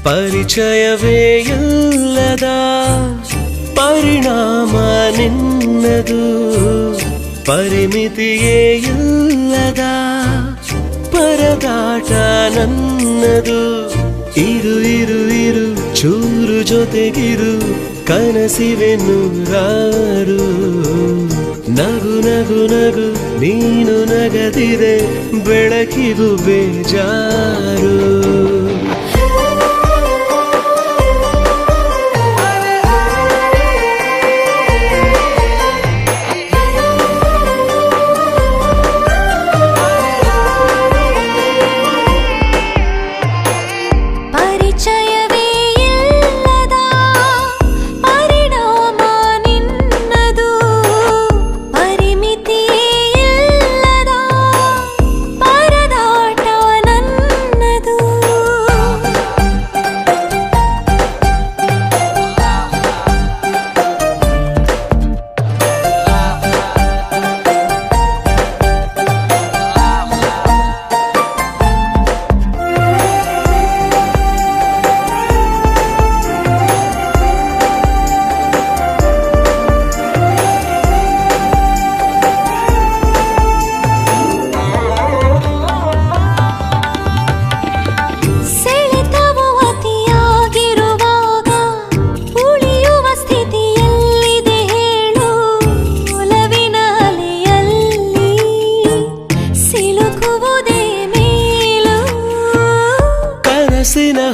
ಪರಿಚಯವೇ ಇಲ್ಲದ ಪರಿಣಾಮ ನಿನ್ನದು, ಪರಿಮಿತಿಯೇ ಇಲ್ಲದ ಪರದಾಟ ನನ್ನದು. ಇರು ಇರು ಇರು ಚೂರು ಜೊತೆಗಿರು, ಕನಸಿವೆ ನೂರಾರು. ನಗು ನಗು ನಗು ನೀನು ನಗದಿರೆ ಬೆಳಕಿಗೂ ಬೇಜಾರು.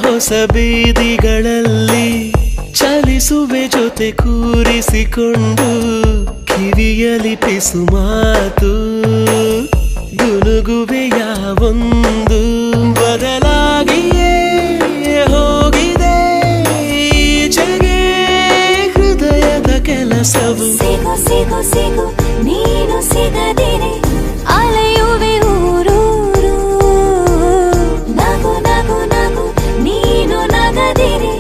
ಹೊಸ ಬೀದಿಗಳಲ್ಲಿ ಚಲಿಸುವೆ ಜೊತೆ ಕೂರಿಸಿಕೊಂಡು, ಕಿವಿಯಲಿ ಪಿಸು ಮಾತು ಗುನುಗುವೆ ಯಾವೊಂದು. ಬದಲಾಗಿಯೇ ಹೋಗಿದೆ ಈಚೆಗೆ ಹೃದಯದ ಕೆಲಸವು. ಸಿಗು ಸಿಗು ಸಿಗು ನೀನು ಸಿಗದಿರೆ ಅಲೆಯುವೆ ಊರೂರು. ನಗು ನಗು ನಗು ನೀನು ನಗದಿರೆ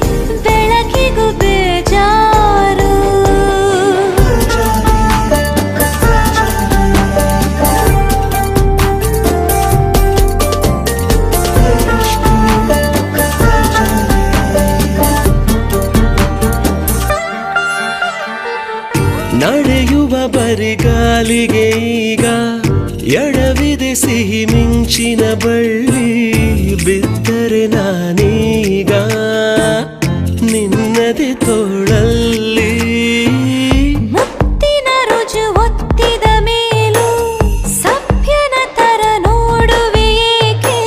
ಬೆಳಕಿಗೂ ಬೇಜಾರು. ನಡೆಯುವ ಬರಿಗಾಲಿಗೆ ಈಗ ಎಡವಿದೆ ಸಿಹಿ ಮಿಂಚಿನ ಬಳ್ಳಿ. ಬಿದ್ದರೆ ನಾನೀಗ ನಿನ್ನದೆ ತೋಳಲ್ಲಿ. ಮುತ್ತಿನ ರುಜು ಒತ್ತಿದ ಮೇಲೂ ಸಭ್ಯನ ತರ ನೋಡುವೆ ಏಕೆ?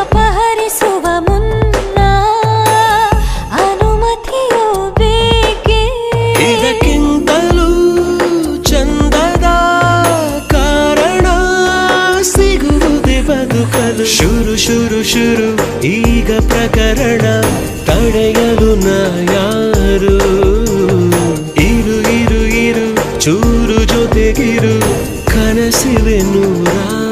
ಅಪಹರಿಸುವ ಮುನ್ನ ಅನುಮತಿಯೋ ಬೇಕೆ? ಇದಕ್ಕಿಂತಲೂ ಚಂದದ ಕಾರಣ ಸಿಗುವುದೇ ಬದುಕಲು. ಶುರು ಶುರು ಶುರು ಈಗ ಪ್ರಕರಣ, ತಡೆಯಲು ನಾ ಯಾರು? ಇರು ಇರು ಇರು ಚೂರು ಜೊತೆಗಿರು, ಕನಸಿವೆ ನೂರಾರು.